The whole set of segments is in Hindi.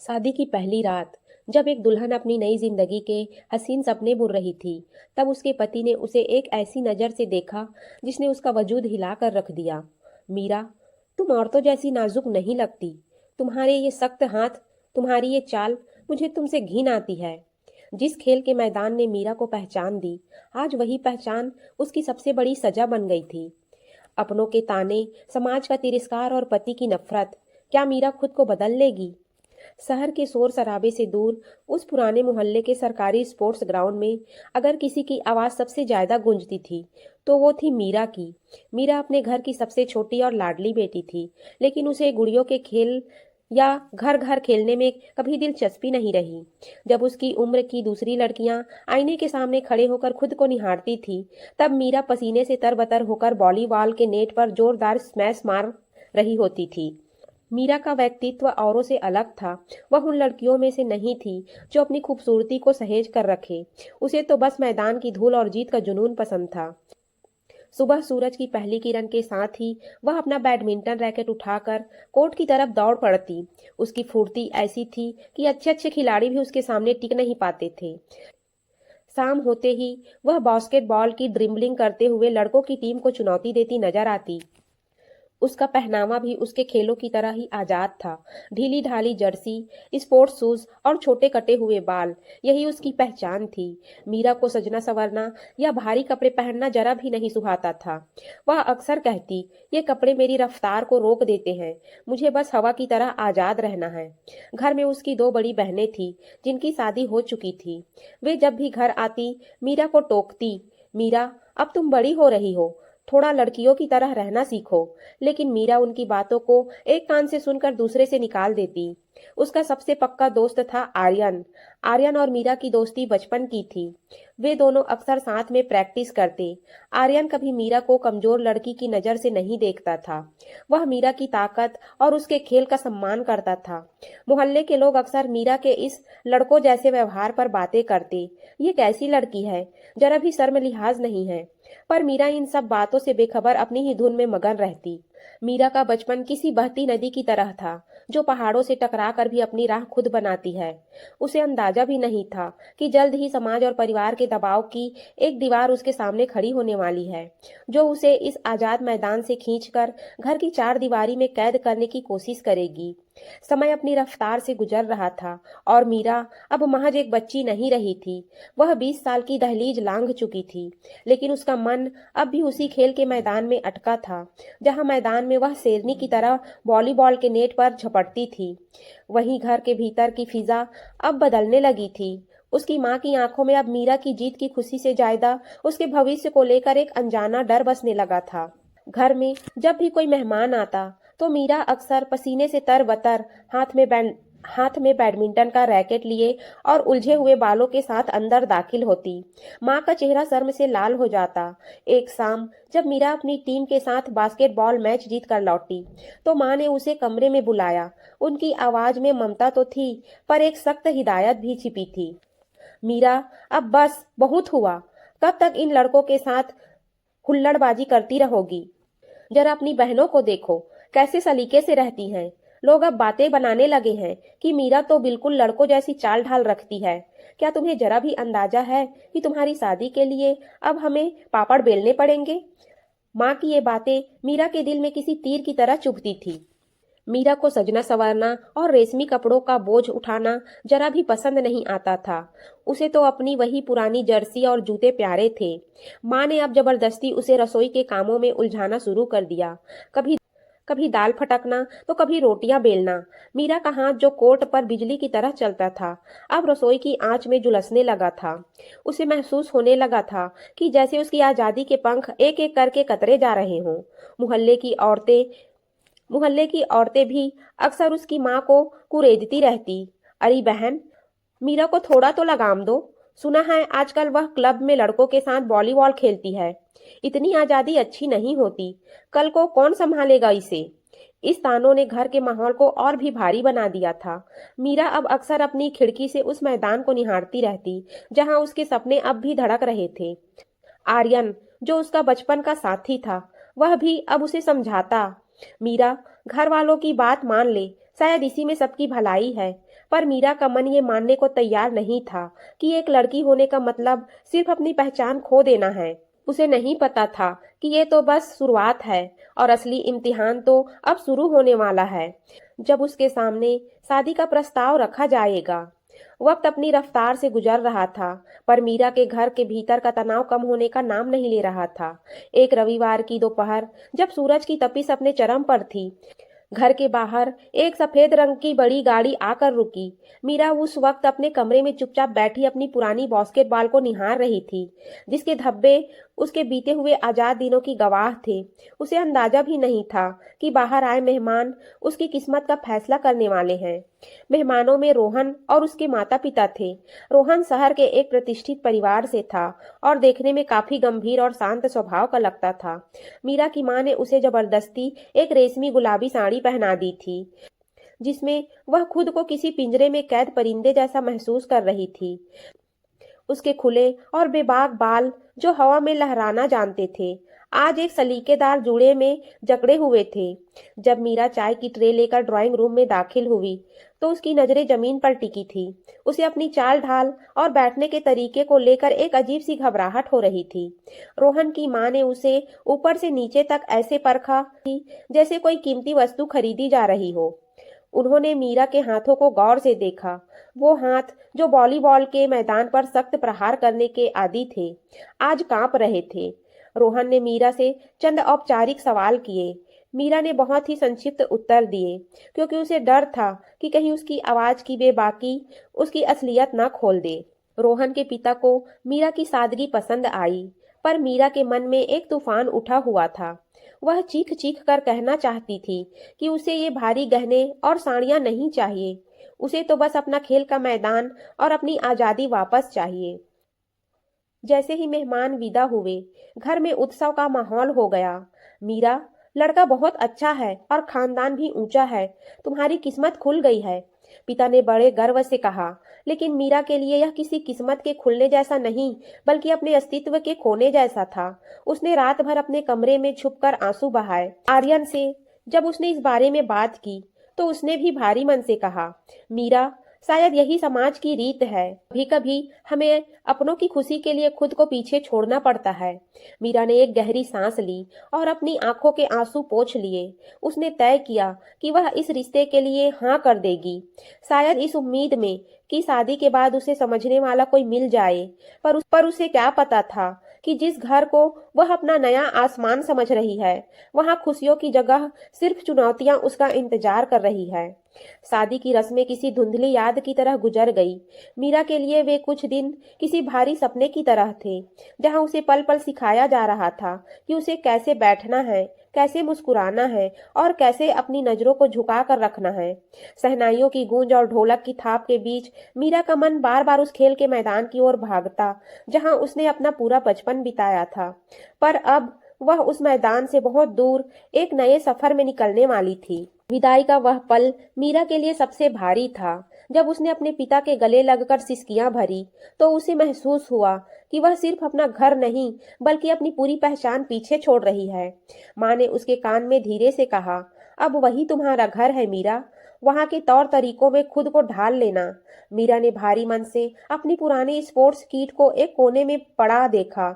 शादी की पहली रात जब एक दुल्हन अपनी नई जिंदगी के हसीन सपने बुन रही थी, तब उसके पति ने उसे एक ऐसी नजर से देखा जिसने उसका वजूद हिलाकर रख दिया। मीरा, तुम औरतों जैसी नाजुक नहीं लगती। तुम्हारे ये सख्त हाथ, तुम्हारी ये चाल, मुझे तुमसे घिन आती है। जिस खेल के मैदान ने मीरा को पहचान दी, आज वही पहचान उसकी सबसे बड़ी सजा बन गई थी। अपनों के ताने, समाज का तिरस्कार और पति की नफरत। क्या मीरा खुद को बदल लेगी? शहर के शोर शराबे से दूर उस पुराने मोहल्ले के सरकारी स्पोर्ट्स ग्राउंड में अगर किसी की आवाज सबसे ज्यादा गूंजती थी तो वो थी मीरा की। मीरा अपने घर की सबसे छोटी और लाडली बेटी थी, लेकिन उसे गुड़ियों के खेल या घर घर खेलने में कभी दिलचस्पी नहीं रही। जब उसकी उम्र की दूसरी लड़कियां आईने के सामने खड़े होकर खुद को निहारती थी, तब मीरा पसीने से तरबतर होकर वॉलीबॉल के नेट पर जोरदार स्मैश मार रही होती थी। मीरा का व्यक्तित्व औरों से अलग था। वह उन लड़कियों में से नहीं थी जो अपनी खूबसूरती को सहेज कर रखे। उसे तो बस मैदान की धूल और जीत का जुनून पसंद था। सुबह सूरज की पहली किरण के साथ ही वह अपना बैडमिंटन रैकेट उठाकर कोर्ट की तरफ दौड़ पड़ती। उसकी फुर्ती ऐसी थी कि अच्छे अच्छे खिलाड़ी भी उसके सामने टिक नहीं पाते थे। शाम होते ही वह बास्केटबॉल की ड्रिबलिंग करते हुए लड़कों की टीम को चुनौती देती नजर आती। उसका पहनावा भी उसके खेलों की तरह ही आजाद था। ढीली ढाली जर्सी, स्पोर्ट्स शूज और छोटे कटे हुए बाल, यही उसकी पहचान थी। मीरा को सजना संवरना या भारी कपड़े पहनना जरा भी नहीं सुहाता था। वह अक्सर कहती, ये कपड़े मेरी रफ्तार को रोक देते हैं, मुझे बस हवा की तरह आजाद रहना है। घर में उसकी दो बड़ी बहनें थी जिनकी शादी हो चुकी थी। वे जब भी घर आती मीरा को टोकती, मीरा, अब तुम बड़ी हो रही हो, थोड़ा लड़कियों की तरह रहना सीखो। लेकिन मीरा उनकी बातों को एक कान से सुनकर दूसरे से निकाल देती। उसका सबसे पक्का दोस्त था आर्यन। आर्यन और मीरा की दोस्ती बचपन की थी। वे दोनों अक्सर साथ में प्रैक्टिस करते। आर्यन कभी मीरा को कमजोर लड़की की नजर से नहीं देखता था। वह मीरा की ताकत और उसके खेल का सम्मान करता था। मोहल्ले के लोग अक्सर मीरा के इस लड़कों जैसे व्यवहार पर बातें करते। ये कैसी लड़की है, जरा भी शर्म लिहाज नहीं है। पर मीरा इन सब बातों से बेखबर अपनी ही धुन में मगन रहती। मीरा का बचपन किसी बहती नदी की तरह था जो पहाड़ों से टकरा कर भी अपनी राह खुद बनाती है। उसे अंदाजा भी नहीं था कि जल्द ही समाज और परिवार के दबाव की एक दीवार उसके सामने खड़ी होने वाली है, जो उसे इस आजाद मैदान से खींचकर घर की चार दीवारी में कैद करने की कोशिश करेगी। समय अपनी रफ्तार से गुजर रहा था और मीरा अब महज एक बच्ची नहीं रही थी। वह 20 साल की दहलीज लांघ चुकी थी, लेकिन उसका मन अब भी उसी खेल के मैदान में अटका था जहां मैदान में वह शेरनी की तरह वॉलीबॉल के नेट पर झपटती थी। वहीं घर के भीतर की फिजा अब बदलने लगी थी। उसकी माँ की आंखों में अब मीरा की जीत की खुशी से ज्यादा उसके भविष्य को लेकर एक अनजाना डर बसने लगा था। घर में जब भी कोई मेहमान आता तो मीरा अक्सर पसीने से तरबतर हाथ में बैडमिंटन का रैकेट लिए और उलझे हुए बालों के साथ अंदर दाखिल होती। माँ का चेहरा शर्म से लाल हो जाता। एक शाम जब मीरा अपनी टीम के साथ बास्केटबॉल मैच जीत कर लौटी तो माँ ने उसे कमरे में बुलाया। उनकी आवाज में ममता तो थी, पर एक सख्त हिदायत भी छिपी थी। मीरा, अब बस, बहुत हुआ। कब तक इन लड़कों के साथ हुल्लड़बाजी करती रहोगी? जरा अपनी बहनों को देखो, कैसे सलीके से रहती हैं। लोग अब बातें बनाने लगे हैं कि मीरा तो बिल्कुल लड़कों जैसी चाल ढाल रखती है। क्या तुम्हें जरा भी अंदाजा है कि तुम्हारी शादी के लिए अब हमें पापड़ बेलने पड़ेंगे? माँ की ये बातें मीरा के दिल में किसी तीर की तरह चुभती थी। मीरा को सजना संवरना और रेशमी कपड़ों का बोझ उठाना जरा भी पसंद नहीं आता था। उसे तो अपनी वही पुरानी जर्सी और जूते प्यारे थे। माँ ने अब जबरदस्ती उसे रसोई के कामों में उलझाना शुरू कर दिया। कभी कभी दाल फटकना तो कभी रोटियां बेलना। मीरा का हाथ जो कोर्ट पर बिजली की तरह चलता था, अब रसोई की आंच में झुलसने लगा था। उसे महसूस होने लगा था कि जैसे उसकी आजादी के पंख एक एक करके कतरे जा रहे हों। मोहल्ले की औरतें भी अक्सर उसकी माँ को कुरेदती रहती। अरे बहन, मीरा को थोड़ा तो लगाम दो। सुना है आजकल वह क्लब में लड़कों के साथ वॉलीबॉल खेलती है। इतनी आजादी अच्छी नहीं होती। कल को कौन संभालेगा इसे? इस तानों ने घर के माहौल को और भी भारी बना दिया था। मीरा अब अक्सर अपनी खिड़की से उस मैदान को निहारती रहती जहां उसके सपने अब भी धड़क रहे थे। आर्यन, जो उसका बचपन का साथी था, वह भी अब उसे समझाता, मीरा, घर वालों की बात मान ले, शायद इसी में सबकी भलाई है। पर मीरा का मन ये मानने को तैयार नहीं था कि एक लड़की होने का मतलब सिर्फ अपनी पहचान खो देना है। उसे नहीं पता था कि ये तो बस शुरुआत है और असली इम्तिहान तो अब शुरू होने वाला है, जब उसके सामने शादी का प्रस्ताव रखा जाएगा। वक्त अपनी रफ्तार से गुजर रहा था, पर मीरा के घर के भीतर का तनाव कम होने का नाम नहीं ले रहा था। एक रविवार की दोपहर, जब सूरज की तपिश अपने चरम पर थी, घर के बाहर एक सफेद रंग की बड़ी गाड़ी आकर रुकी। मीरा उस वक्त अपने कमरे में चुपचाप बैठी अपनी पुरानी बास्केटबॉल को निहार रही थी, जिसके धब्बे उसके बीते हुए आजाद दिनों की गवाह थे। उसे अंदाजा भी नहीं था कि बाहर आए मेहमान उसकी किस्मत का फैसला करने वाले हैं। मेहमानों में रोहन और उसके माता पिता थे। रोहन शहर के एक प्रतिष्ठित परिवार से था और देखने में काफी गंभीर और शांत स्वभाव का लगता था। मीरा की मां ने उसे जबरदस्ती एक रेशमी गुलाबी साड़ी पहना दी थी, जिसमें वह खुद को किसी पिंजरे में कैद परिंदे जैसा महसूस कर रही थी। उसके खुले और बेबाक बाल, जो हवा में लहराना जानते थे, आज एक सलीकेदार जूड़े में जकड़े हुए थे। जब मीरा चाय की ट्रे लेकर ड्राइंग रूम में दाखिल हुई, तो उसकी नजरें जमीन पर टिकी थी। उसे अपनी चाल ढाल और बैठने के तरीके को लेकर एक अजीब सी घबराहट हो रही थी। रोहन की मां ने उसे ऊपर से नीचे तक ऐसे परखा थी जैसे कोई कीमती वस्तु खरीदी जा रही हो। उन्होंने मीरा के हाथों को गौर से देखा। वो हाथ जो वॉलीबॉल के मैदान पर सख्त प्रहार करने के आदी थे, आज कांप रहे थे। रोहन ने मीरा से चंद औपचारिक सवाल किए। मीरा ने बहुत ही संक्षिप्त उत्तर दिए, क्योंकि उसे डर था कि कहीं उसकी आवाज की बेबाकी उसकी असलियत न खोल दे। रोहन के पिता को मीरा की सादगी पसंद आई, पर मीरा के मन में एक तूफान उठा हुआ था। वह चीख चीख कर कहना चाहती थी कि उसे ये भारी गहने और साड़ियां नहीं चाहिए। उसे तो बस अपना खेल का मैदान और अपनी आजादी वापस चाहिए। जैसे ही मेहमान विदा हुए, घर में उत्सव का माहौल हो गया। मीरा, लड़का बहुत अच्छा है और खानदान भी ऊंचा है। तुम्हारी किस्मत खुल गई है, पिता ने बड़े गर्व से कहा। लेकिन मीरा के लिए यह किसी किस्मत के खुलने जैसा नहीं, बल्कि अपने अस्तित्व के खोने जैसा था। उसने रात भर अपने कमरे में छुपकर आंसू बहाए। आर्यन से जब उसने इस बारे में बात की, तो उसने भी भारी मन से कहा, मीरा, शायद यही समाज की रीत है। कभी कभी हमें अपनों की खुशी के लिए खुद को पीछे छोड़ना पड़ता है। मीरा ने एक गहरी सांस ली और अपनी आंखों के आंसू पोंछ लिए। उसने तय किया कि वह इस रिश्ते के लिए हाँ कर देगी, शायद इस उम्मीद में कि शादी के बाद उसे समझने वाला कोई मिल जाए। पर उसे क्या पता था कि जिस घर को वह अपना नया आसमान समझ रही है, वहां खुशियों की जगह सिर्फ चुनौतियां उसका इंतजार कर रही है। शादी की रस्में किसी धुंधली याद की तरह गुजर गई। मीरा के लिए वे कुछ दिन किसी भारी सपने की तरह थे, जहां उसे पल पल सिखाया जा रहा था कि उसे कैसे बैठना है, कैसे मुस्कुराना है और कैसे अपनी नजरों को झुका कर रखना है। शहनाइयों की गूंज और ढोलक की थाप के बीच मीरा का मन बार बार उस खेल के मैदान की ओर भागता, जहां उसने अपना पूरा बचपन बिताया था। पर अब वह उस मैदान से बहुत दूर एक नए सफर में निकलने वाली थी। विदाई का वह पल मीरा के लिए सबसे भारी था। जब उसने अपने पिता के गले लगकर सिसकियां भरी, तो उसे महसूस हुआ कि वह सिर्फ अपना घर नहीं, बल्कि अपनी पूरी पहचान पीछे छोड़ रही है। माँ ने उसके कान में धीरे से कहा, अब वही तुम्हारा घर है मीरा, वहाँ के तौर तरीकों में खुद को ढाल लेना। मीरा ने भारी मन से अपनी पुरानी स्पोर्ट्स किट को एक कोने में पड़ा देखा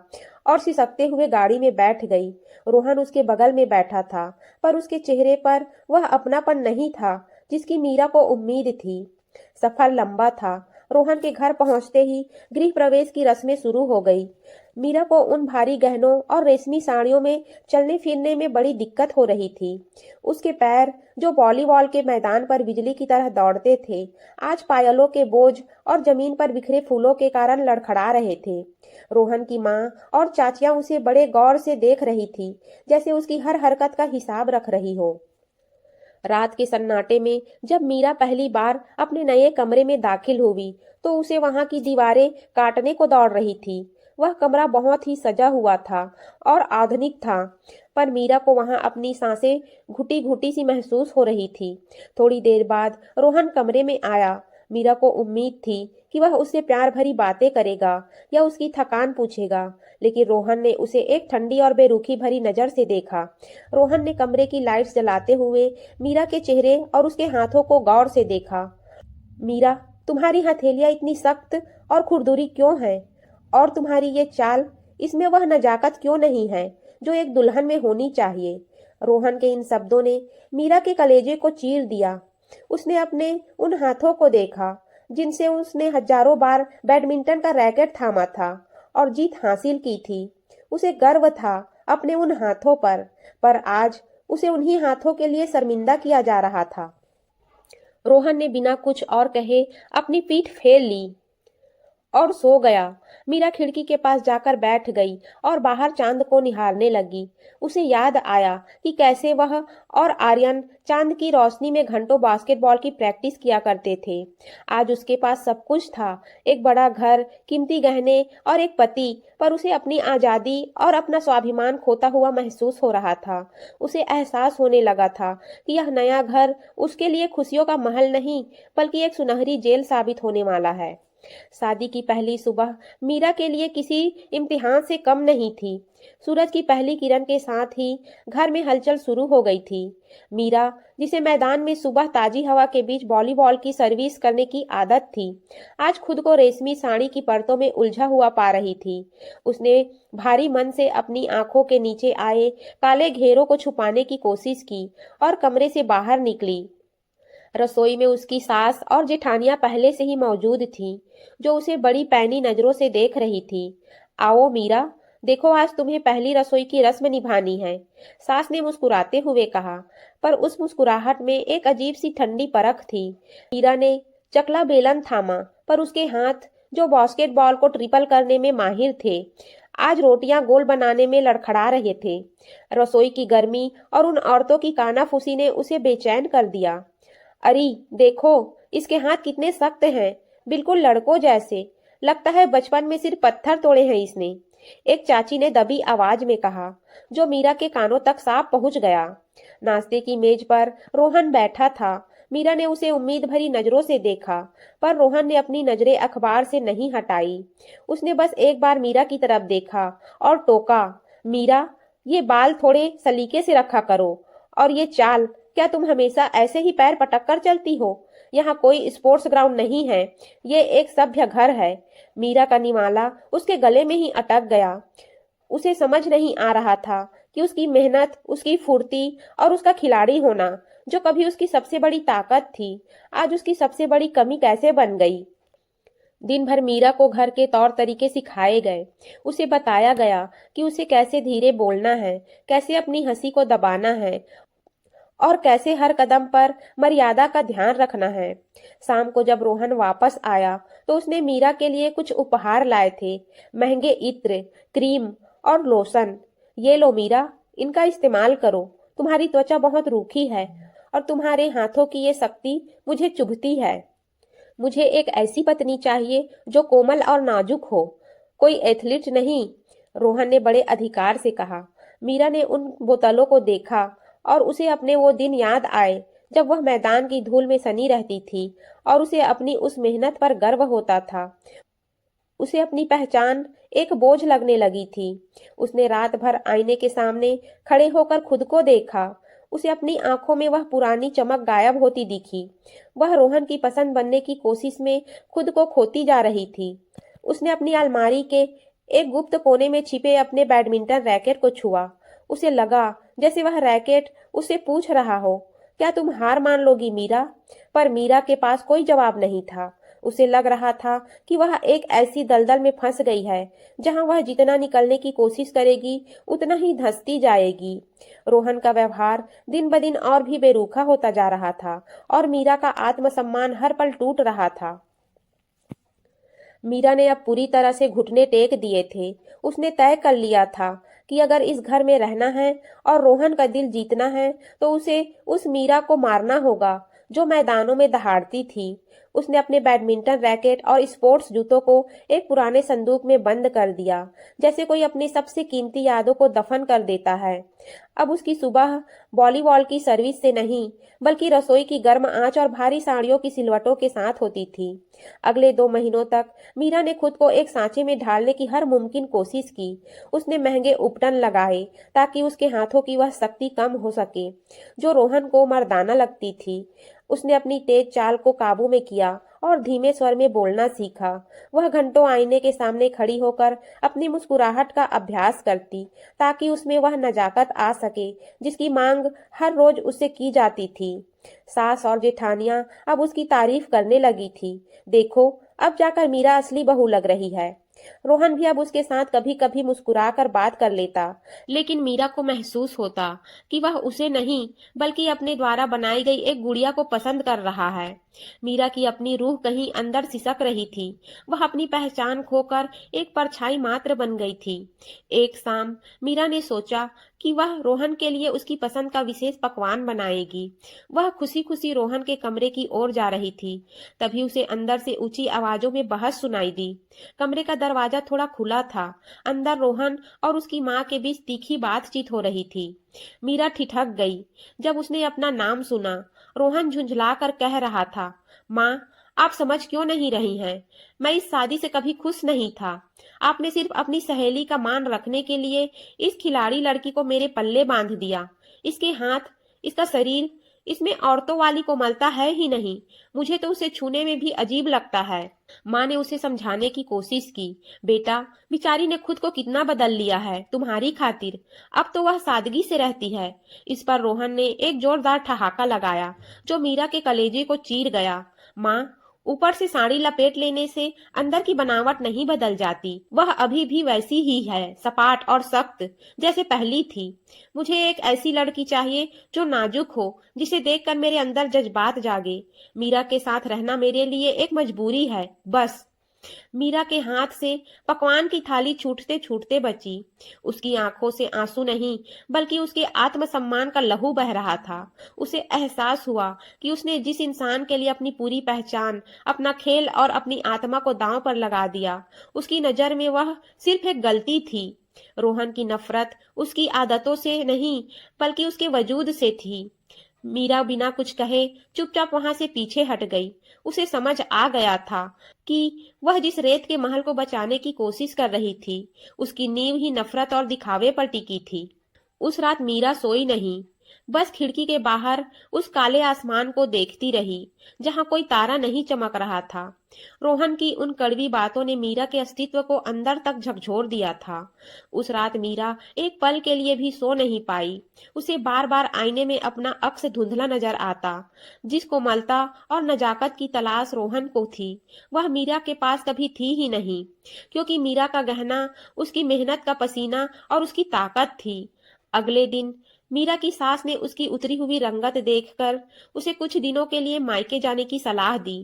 और सिसकते हुए गाड़ी में बैठ गई। रोहन उसके बगल में बैठा था, पर उसके चेहरे पर वह अपनापन नहीं था जिसकी मीरा को उम्मीद थी। सफर लंबा था। रोहन के घर पहुंचते ही गृह प्रवेश की रस्में शुरू हो गई। मीरा को उन भारी गहनों और रेशमी साड़ियों में चलने फिरने में बड़ी दिक्कत हो रही थी। उसके पैर, जो वॉलीबॉल के मैदान पर बिजली की तरह दौड़ते थे, आज पायलों के बोझ और जमीन पर बिखरे फूलों के कारण लड़खड़ा रहे थे। रोहन की माँ और चाचियां उसे बड़े गौर से देख रही थी, जैसे उसकी हर हरकत का हिसाब रख रही हो। रात के सन्नाटे में जब मीरा पहली बार अपने नए कमरे में दाखिल हुई, तो उसे वहां की दीवारें काटने को दौड़ रही थी। वह कमरा बहुत ही सजा हुआ था और आधुनिक था, पर मीरा को वहां अपनी सांसें घुटी घुटी सी महसूस हो रही थी। थोड़ी देर बाद रोहन कमरे में आया। मीरा को उम्मीद थी कि वह उससे प्यार भरी बातें करेगा या उसकी थकान पूछेगा, लेकिन रोहन ने उसे एक ठंडी और बेरुखी भरी नजर से देखा। रोहन ने कमरे की लाइट्स जलाते हुए मीरा के चेहरे और उसके हाथों को गौर से देखा। मीरा, तुम्हारी हथेलियां इतनी सख्त और खुरदुरी क्यों है? और तुम्हारी ये चाल, इसमें वह नजाकत क्यों नहीं है जो एक दुल्हन में होनी चाहिए? रोहन के इन शब्दों ने मीरा के कलेजे को चीर दिया। उसने अपने उन हाथों को देखा जिनसे उसने हजारों बार बैडमिंटन का रैकेट थामा था और जीत हासिल की थी। उसे गर्व था अपने उन हाथों पर आज उसे उन्हीं हाथों के लिए शर्मिंदा किया जा रहा था। रोहन ने बिना कुछ और कहे अपनी पीठ फेर ली और सो गया। मीरा खिड़की के पास जाकर बैठ गई और बाहर चांद को निहारने लगी। उसे याद आया कि कैसे वह और आर्यन चांद की रोशनी में घंटों बास्केटबॉल की प्रैक्टिस किया करते थे। आज उसके पास सब कुछ था, एक बड़ा घर, कीमती गहने और एक पति, पर उसे अपनी आजादी और अपना स्वाभिमान खोता हुआ महसूस हो रहा था। उसे एहसास होने लगा था कि यह नया घर उसके लिए खुशियों का महल नहीं, बल्कि एक सुनहरी जेल साबित होने वाला है। शादी की पहली सुबह मीरा के लिए किसी इम्तिहान से कम नहीं थी। सूरज की पहली किरण के साथ ही घर में हलचल शुरू हो गई थी। मीरा, जिसे मैदान में सुबह ताजी हवा के बीच वॉलीबॉल की सर्विस करने की आदत थी, आज खुद को रेशमी साड़ी की परतों में उलझा हुआ पा रही थी। उसने भारी मन से अपनी आंखों के नीचे आए काले घेरों को छुपाने की कोशिश की और कमरे से बाहर निकली। रसोई में उसकी सास और जेठानियां पहले से ही मौजूद थीं, जो उसे बड़ी पैनी नजरों से देख रही थी। आओ मीरा, देखो आज तुम्हें पहली रसोई की रस्म निभानी है, सास ने मुस्कुराते हुए कहा, पर उस मुस्कुराहट में एक अजीब सी ठंडी परख थी। मीरा ने चकला बेलन थामा, पर उसके हाथ, जो बास्केटबॉल को ट्रिपल करने में माहिर थे, आज रोटियां गोल बनाने में लड़खड़ा रहे थे। रसोई की गर्मी और उन औरतों की कानाफूसी ने उसे बेचैन कर दिया। अरे देखो, इसके हाथ कितने सख्त हैं, बिल्कुल लड़कों जैसे। लगता है बचपन में सिर्फ पत्थर तोड़े हैं इसने, एक चाची ने दबी आवाज में कहा, जो मीरा के कानों तक साफ पहुंच गया। नाश्ते की मेज पर रोहन बैठा था। मीरा ने उसे उम्मीद भरी नजरों से देखा, पर रोहन ने अपनी नजरें अखबार से नहीं हटाई। उसने बस एक बार मीरा की तरफ देखा और टोका, मीरा, ये बाल थोड़े सलीके से रखा करो, और ये चाल, क्या तुम हमेशा ऐसे ही पैर पटक कर चलती हो? यहाँ कोई स्पोर्ट्स ग्राउंड नहीं है, ये एक सभ्य घर है। मीरा का निवाला उसके गले में ही अटक गया। उसे समझ नहीं आ रहा था कि उसकी मेहनत, उसकी फुर्ती और उसका खिलाड़ी होना, जो कभी उसकी सबसे बड़ी ताकत थी, आज उसकी सबसे बड़ी कमी कैसे बन गई। दिन भर मीरा को घर के तौर तरीके सिखाए गए। उसे बताया गया कि उसे कैसे धीरे बोलना है, कैसे अपनी हंसी को दबाना है और कैसे हर कदम पर मर्यादा का ध्यान रखना है। शाम को जब रोहन वापस आया तो उसने मीरा के लिए कुछ उपहार लाए थे, महंगे इत्र, क्रीम और लोशन। ये लो मीरा, इनका इस्तेमाल करो। तुम्हारी त्वचा बहुत रूखी है और तुम्हारे हाथों की ये शक्ति मुझे चुभती है। मुझे एक ऐसी पत्नी चाहिए जो कोमल और नाजुक हो, कोई एथलीट नहीं, रोहन ने बड़े अधिकार से कहा। मीरा ने उन बोतलों को देखा और उसे अपने वो दिन याद आए जब वह मैदान की धूल में सनी रहती थी और उसे अपनी उस मेहनत पर गर्व होता था। उसे अपनी पहचान एक बोझ लगने लगी थी। उसने रात भर आईने के सामने खड़े होकर खुद को देखा। उसे अपनी आंखों में वह पुरानी चमक गायब होती दिखी। वह रोहन की पसंद बनने की कोशिश में खुद को खोती जा रही थी। उसने अपनी अलमारी के एक गुप्त कोने में छिपे अपने बैडमिंटन रैकेट को छुआ। उसे लगा जैसे वह रैकेट उससे पूछ रहा हो, क्या तुम हार मान लोगी मीरा? पर मीरा के पास कोई जवाब नहीं था। उसे लग रहा था कि वह एक ऐसी दलदल में फंस गई है जहां वह जितना निकलने की कोशिश करेगी उतना ही धंसती जाएगी। रोहन का व्यवहार दिन ब दिन और भी बेरुखा होता जा रहा था और मीरा का आत्मसम्मान हर पल टूट रहा था। मीरा ने अब पूरी तरह से घुटने टेक दिए थे। उसने तय कर लिया था कि अगर इस घर में रहना है और रोहन का दिल जीतना है तो उसे उस मीरा को मारना होगा जो मैदानों में दहाड़ती थी। उसने अपने बैडमिंटन रैकेट और स्पोर्ट्स जूतों को एक पुराने संदूक में बंद कर दिया, जैसे कोई अपनी सबसे कीमती यादों को दफन कर देता है। अब उसकी सुबह वॉलीबॉल की सर्विस से नहीं, बल्कि रसोई की गर्म आंच और भारी साड़ियों की सिलवटों के साथ होती थी। अगले 2 महीनों तक मीरा ने खुद को एक सांचे में ढालने की हर मुमकिन कोशिश की। उसने महंगे उपटन लगाए ताकि उसके हाथों की वह शक्ति कम हो सके जो रोहन को मर्दाना लगती थी। उसने अपनी तेज चाल को काबू में किया और धीमे स्वर में बोलना सीखा। वह घंटों आईने के सामने खड़ी होकर अपनी मुस्कुराहट का अभ्यास करती ताकि उसमें वह नजाकत आ सके जिसकी मांग हर रोज उससे की जाती थी। सास और जेठानियां अब उसकी तारीफ करने लगी थी। देखो, अब जाकर मीरा असली बहू लग रही है। रोहन भी अब उसके साथ कभी कभी मुस्कुराकर बात कर लेता, लेकिन मीरा को महसूस होता कि वह उसे नहीं बल्कि अपने द्वारा बनाई गई एक गुड़िया को पसंद कर रहा है। मीरा की अपनी रूह कहीं अंदर सिसक रही थी। वह अपनी पहचान खोकर एक परछाई मात्र बन गई थी। एक शाम मीरा ने सोचा कि वह रोहन के लिए उसकी पसंद का विशेष पकवान बनाएगी। वह खुशी खुशी रोहन के कमरे की ओर जा रही थी। तभी उसे अंदर से ऊंची आवाजों में बहस सुनाई दी। कमरे का दरवाजा थोड़ा खुला था। अंदर रोहन और उसकी माँ के बीच तीखी बातचीत हो रही थी। मीरा ठिठक गई जब उसने अपना नाम सुना। रोहन झुंझला कर कह रहा था, माँ, आप समझ क्यों नहीं रही हैं? मैं इस शादी से कभी खुश नहीं था। आपने सिर्फ अपनी सहेली का मान रखने के लिए इस खिलाड़ी लड़की को मेरे पल्ले बांध दिया। इसके हाथ, इसका शरीर, इसमें औरतों वाली कोमलता है ही नहीं। मुझे तो उसे छूने में भी अजीब लगता है। माँ ने उसे समझाने की कोशिश की। बेटा, बेचारी ने खुद को कितना बदल लिया है तुम्हारी खातिर। अब तो वह सादगी से रहती है। इस पर रोहन ने एक जोरदार ठहाका लगाया जो मीरा के कलेजे को चीर गया। माँ, ऊपर से साड़ी लपेट लेने से अंदर की बनावट नहीं बदल जाती। वह अभी भी वैसी ही है, सपाट और सख्त, जैसे पहली थी। मुझे एक ऐसी लड़की चाहिए जो नाजुक हो, जिसे देखकर मेरे अंदर जज्बात जागे। मीरा के साथ रहना मेरे लिए एक मजबूरी है, बस। मीरा के हाथ से पकवान की थाली छूटते छूटते बची। उसकी आंखों से आंसू नहीं बल्कि उसके आत्मसम्मान का लहू बह रहा था। उसे एहसास हुआ कि उसने जिस इंसान के लिए अपनी पूरी पहचान, अपना खेल और अपनी आत्मा को दांव पर लगा दिया, उसकी नजर में वह सिर्फ एक गलती थी। रोहन की नफरत उसकी आदतों से नहीं बल्कि उसके वजूद से थी। मीरा बिना कुछ कहे चुपचाप वहां से पीछे हट गई। उसे समझ आ गया था कि वह जिस रेत के महल को बचाने की कोशिश कर रही थी, उसकी नींव ही नफरत और दिखावे पर टिकी थी। उस रात मीरा सोई नहीं, बस खिड़की के बाहर उस काले आसमान को देखती रही जहां कोई तारा नहीं चमक रहा था। रोहन की उन कड़वी बातों ने मीरा के अस्तित्व को अंदर तक झकझोर दिया था। उस रात मीरा एक पल के लिए भी सो नहीं पाई। उसे बार बार आईने में अपना अक्स धुंधला नजर आता। जिस कोमलता और नजाकत की तलाश रोहन को थी, वह मीरा के पास कभी थी ही नहीं, क्योंकि मीरा का गहना उसकी मेहनत का पसीना और उसकी ताकत थी। अगले दिन मीरा की सास ने उसकी उतरी हुई रंगत देखकर उसे कुछ दिनों के लिए मायके जाने की सलाह दी।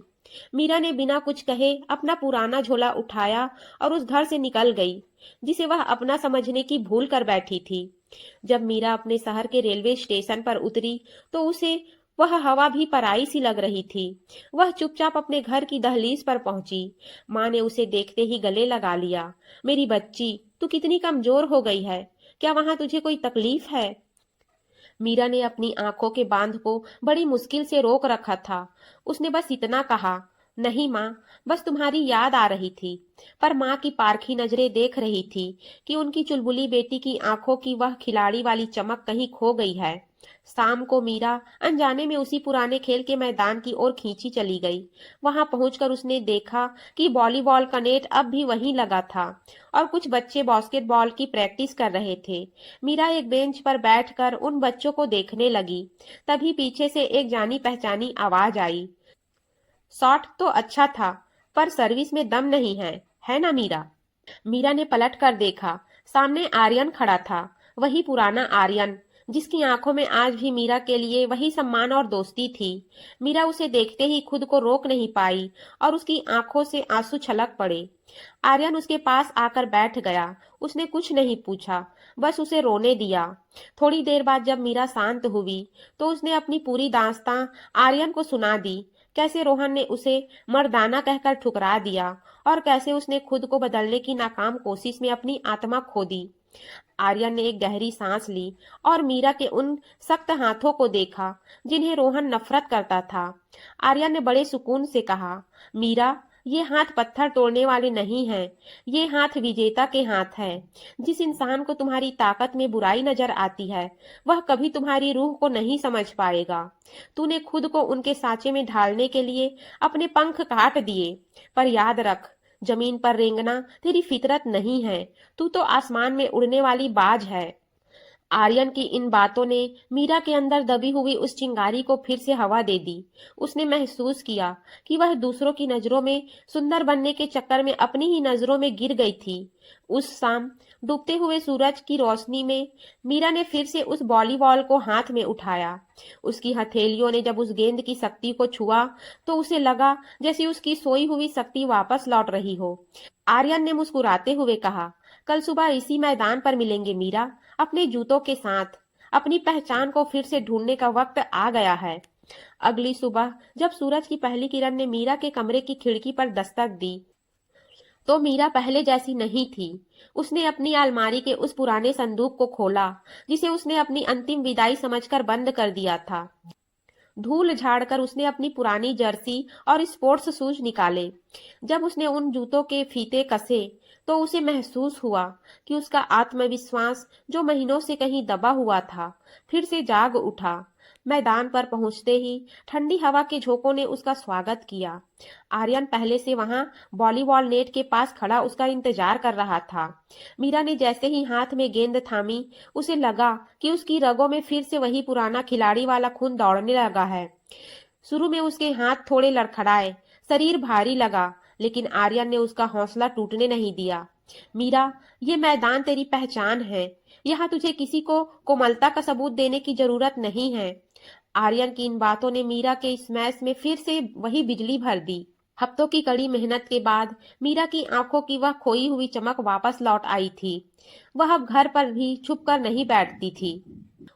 मीरा ने बिना कुछ कहे अपना पुराना झोला उठाया और उस घर से निकल गई जिसे वह अपना समझने की भूल कर बैठी थी। जब मीरा अपने शहर के रेलवे स्टेशन पर उतरी तो उसे वह हवा भी पराई सी लग रही थी। वह चुपचाप अपने घर की दहलीज पर पहुंची। माँ ने उसे देखते ही गले लगा लिया। मेरी बच्ची, तू कितनी कमजोर हो गई है। क्या वहां तुझे कोई तकलीफ है? मीरा ने अपनी आंखों के बांध को बड़ी मुश्किल से रोक रखा था। उसने बस इतना कहा, नहीं माँ, बस तुम्हारी याद आ रही थी। पर माँ की पारखी नजरें देख रही थी कि उनकी चुलबुली बेटी की आंखों की वह खिलाड़ी वाली चमक कहीं खो गई है। शाम को मीरा अनजाने में उसी पुराने खेल के मैदान की ओर खींची चली गई। वहां पहुंचकर उसने देखा कि वॉलीबॉल का नेट अब भी वहीं लगा था और कुछ बच्चे बास्केटबॉल की प्रैक्टिस कर रहे थे। मीरा एक बेंच पर बैठकर उन बच्चों को देखने लगी। तभी पीछे से एक जानी पहचानी आवाज आई, शॉट तो अच्छा था, पर सर्विस में दम नहीं है ना मीरा? मीरा ने पलट कर देखा। सामने आर्यन खड़ा था, वही पुराना आर्यन जिसकी आंखों में आज भी मीरा के लिए वही सम्मान और दोस्ती थी। मीरा उसे देखते ही खुद को रोक नहीं पाई और उसकी आंखों से आंसू छलक पड़े। आर्यन उसके पास आकर बैठ गया। उसने कुछ नहीं पूछा, बस उसे रोने दिया। थोड़ी देर बाद जब मीरा शांत हुई तो उसने अपनी पूरी दास्तां आर्यन को सुना दी। कैसे रोहन ने उसे मर्दाना कहकर ठुकरा दिया और कैसे उसने खुद को बदलने की नाकाम कोशिश में अपनी आत्मा खो दी। आर्यन ने एक गहरी सांस ली और मीरा के उन सख्त हाथों को देखा जिन्हें रोहन नफरत करता था। आर्यन ने बड़े सुकून से कहा, मीरा, ये हाथ पत्थर तोड़ने वाले नहीं हैं, ये हाथ विजेता के हाथ हैं। जिस इंसान को तुम्हारी ताकत में बुराई नजर आती है, वह कभी तुम्हारी रूह को नहीं समझ पाएगा। तूने खुद को उनके सांचे में ढालने के लिए अपने पंख काट दिए, पर याद रख, जमीन पर रेंगना तेरी फितरत नहीं है। तू तो आसमान में उड़ने वाली बाज है। आर्यन की इन बातों ने मीरा के अंदर दबी हुई उस चिंगारी को फिर से हवा दे दी। उसने महसूस किया कि वह दूसरों की नजरों में सुंदर बनने के चक्कर में अपनी ही नजरों में गिर गई थी। उस शाम डूबते हुए सूरज की रोशनी में मीरा ने फिर से उस वॉलीबॉल को हाथ में उठाया। उसकी हथेलियों ने जब उस गेंद की शक्ति को छुआ तो उसे लगा जैसे उसकी सोई हुई शक्ति वापस लौट रही हो। आर्यन ने मुस्कुराते हुए कहा, कल सुबह इसी मैदान पर मिलेंगे मीरा, अपने जूतों के साथ। अपनी पहचान को फिर से ढूंढने का वक्त आ गया है। अगली सुबह जब सूरज की पहली किरण ने मीरा के कमरे की खिड़की पर दस्तक दी तो मीरा पहले जैसी नहीं थी। उसने अपनी अलमारी के उस पुराने संदूक को खोला जिसे उसने अपनी अंतिम विदाई समझकर बंद कर दिया था। धूल झाड़कर उसने अपनी पुरानी जर्सी और स्पोर्ट्स शूज निकाले। जब उसने उन जूतों के फीते कसे तो उसे महसूस हुआ कि उसका आत्मविश्वास जो महीनों से कहीं दबा हुआ था फिर से जाग उठा। मैदान पर पहुंचते ही ठंडी हवा के झोंकों ने उसका स्वागत किया। आर्यन पहले से वहां वॉलीबॉल नेट के पास खड़ा उसका इंतजार कर रहा था। मीरा ने जैसे ही हाथ में गेंद थामी, उसे लगा कि उसकी रगों में फिर से वही पुराना खिलाड़ी वाला खून दौड़ने लगा है। शुरू में उसके हाथ थोड़े लड़खड़ाए, शरीर भारी लगा, लेकिन आर्यन ने उसका हौसला टूटने नहीं दिया। मीरा, ये मैदान तेरी पहचान है। यहाँ तुझे किसी को कोमलता का सबूत देने की जरूरत नहीं है। आर्यन की इन बातों ने मीरा के स्मैश में फिर से वही बिजली भर दी। हफ्तों की कड़ी मेहनत के बाद मीरा की आंखों की वह खोई हुई चमक वापस लौट आई थी। वह अब घर पर भी छुप कर नहीं बैठती थी।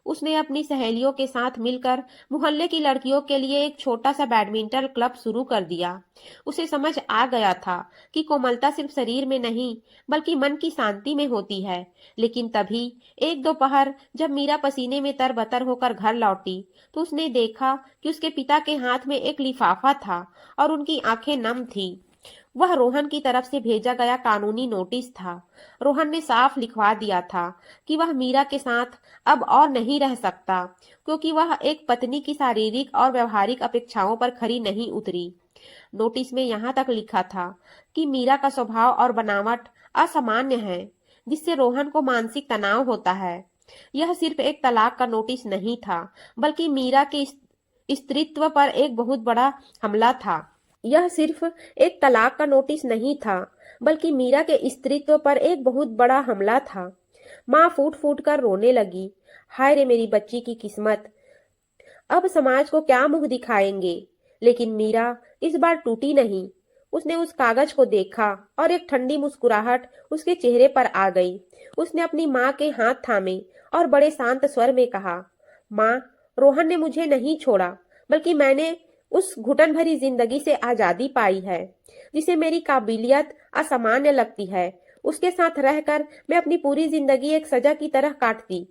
उसने अपनी सहेलियों के साथ मिलकर मोहल्ले की लड़कियों के लिए एक छोटा सा बैडमिंटन क्लब शुरू कर दिया। उसे समझ आ गया था कि कोमलता सिर्फ शरीर में नहीं बल्कि मन की शांति में होती है। लेकिन तभी एक दोपहर जब मीरा पसीने में तरबतर होकर घर लौटी तो उसने देखा कि उसके पिता के हाथ में एक लिफाफा था और उनकी आंखें नम थी। वह रोहन की तरफ से भेजा गया कानूनी नोटिस था। रोहन ने साफ लिखवा दिया था कि वह मीरा के साथ अब और नहीं रह सकता, क्योंकि वह एक पत्नी की शारीरिक और व्यवहारिक अपेक्षाओं पर खरी नहीं उतरी। नोटिस में यहाँ तक लिखा था कि मीरा का स्वभाव और बनावट असामान्य है, जिससे रोहन को मानसिक तनाव होता है। यह सिर्फ एक तलाक का नोटिस नहीं था, बल्कि मीरा के स्त्रीत्व पर एक बहुत बड़ा हमला था। यह सिर्फ एक तलाक का नोटिस नहीं था, बल्कि मीरा के स्त्रीत्व पर एक बहुत बड़ा हमला था। माँ फूट फूट कर रोने लगी। हाय रे मेरी बच्ची की किस्मत, अब समाज को क्या मुंह दिखाएंगे। लेकिन मीरा इस बार टूटी नहीं। उसने उस कागज को देखा और एक ठंडी मुस्कुराहट उसके चेहरे पर आ गई। उसने अपनी माँ के हाथ थामे और बड़े शांत स्वर में कहा, माँ, रोहन ने मुझे नहीं छोड़ा, बल्कि मैंने उस घुटन भरी जिंदगी से आजादी पाई है जिसे मेरी काबिलियत असामान्य लगती है। उसके साथ रहकर मैं अपनी पूरी जिंदगी एक सजा की तरह काटती।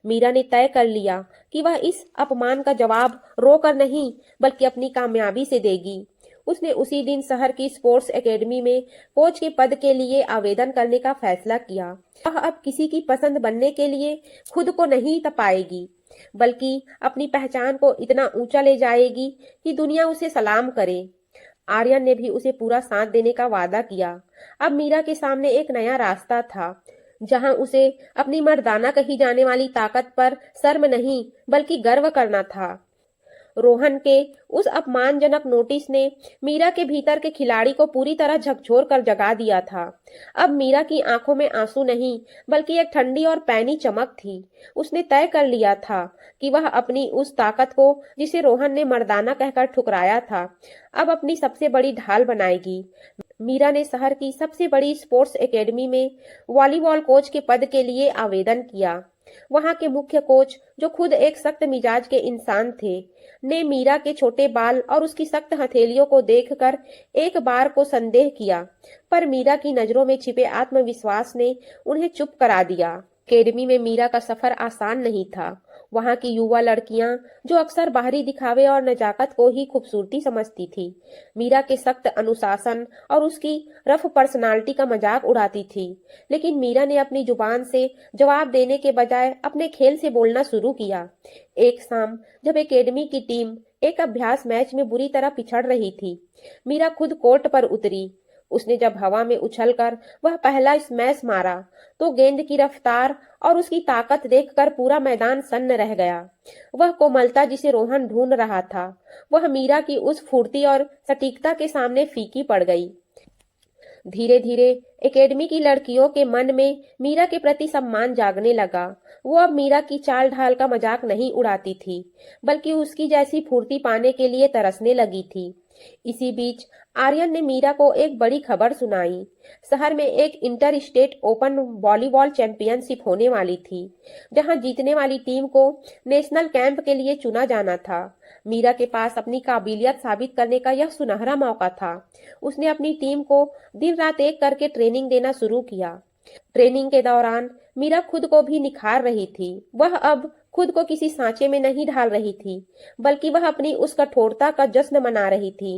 मीरा ने तय कर लिया कि वह इस अपमान का जवाब रोकर नहीं बल्कि अपनी कामयाबी से देगी। उसने उसी दिन शहर की स्पोर्ट्स एकेडमी में कोच के पद के लिए आवेदन करने का फैसला किया। वह अब किसी की पसंद बनने के लिए खुद को नहीं तपाएगी, बल्कि अपनी पहचान को इतना ऊंचा ले जाएगी कि दुनिया उसे सलाम करे। आर्यन ने भी उसे पूरा साथ देने का वादा किया। अब मीरा के सामने एक नया रास्ता था, जहां उसे अपनी मर्दाना कही जाने वाली ताकत पर शर्म नहीं बल्कि गर्व करना था। रोहन के उस अपमानजनक नोटिस ने मीरा के भीतर के खिलाड़ी को पूरी तरह झकझोर कर जगा दिया था। अब मीरा की आंखों में आंसू नहीं बल्कि एक ठंडी और पैनी चमक थी। उसने तय कर लिया था कि वह अपनी उस ताकत को, जिसे रोहन ने मर्दाना कहकर ठुकराया था, अब अपनी सबसे बड़ी ढाल बनाएगी। मीरा ने शहर की सबसे बड़ी स्पोर्ट्स एकेडमी में वॉलीबॉल कोच के पद के लिए आवेदन किया। वहां के मुख्य कोच, जो खुद एक सख्त मिजाज के इंसान थे, ने मीरा के छोटे बाल और उसकी सख्त हथेलियों को देखकर एक बार को संदेह किया, पर मीरा की नजरों में छिपे आत्मविश्वास ने उन्हें चुप करा दिया। अकेडमी में मीरा का सफर आसान नहीं था। वहां की युवा लड़कियां, जो अक्सर बाहरी दिखावे और नजाकत को ही खूबसूरती समझती थी, मीरा के सख्त अनुशासन और उसकी रफ पर्सनालिटी का मजाक उड़ाती थी। लेकिन मीरा ने अपनी जुबान से जवाब देने के बजाय अपने खेल से बोलना शुरू किया। एक शाम जब एकेडमी की टीम एक अभ्यास मैच में बुरी तरह पिछड़ रही थी, मीरा खुद कोर्ट पर उतरी। उसने जब हवा में उछलकर वह पहला स्मैश मारा, तो गेंद की रफ्तार और उसकी ताकत देखकर पूरा मैदान सन्न रह गया। वह कोमलता जिसे रोहन ढूंढ रहा था, वह मीरा की उस फुर्ती और सटीकता के सामने फीकी पड़ गई। धीरे धीरे एकेडमी की लड़कियों के मन में मीरा के प्रति सम्मान जागने लगा। वो अब मीरा की चाल ढाल का मजाक नहीं उड़ाती थी, बल्कि उसकी जैसी फुर्ती पाने के लिए तरसने लगी थी। इसी बीच आर्यन ने मीरा को एक बड़ी खबर सुनाई। शहर में एक inter state open volleyball championship होने वाली थी, जहां जीतने वाली टीम को नेशनल कैंप के लिए चुना जाना था। मीरा के पास अपनी काबिलियत साबित करने का यह सुनहरा मौका था। उसने अपनी टीम को दिन रात एक करके ट्रेनिंग देना शुरू किया। ट्रेनिंग के दौरान मीरा खुद को भी निखार रही थी। वह अब खुद को किसी सांचे में नहीं ढाल रही थी, बल्कि वह अपनी उस कठोरता का जश्न मना रही थी।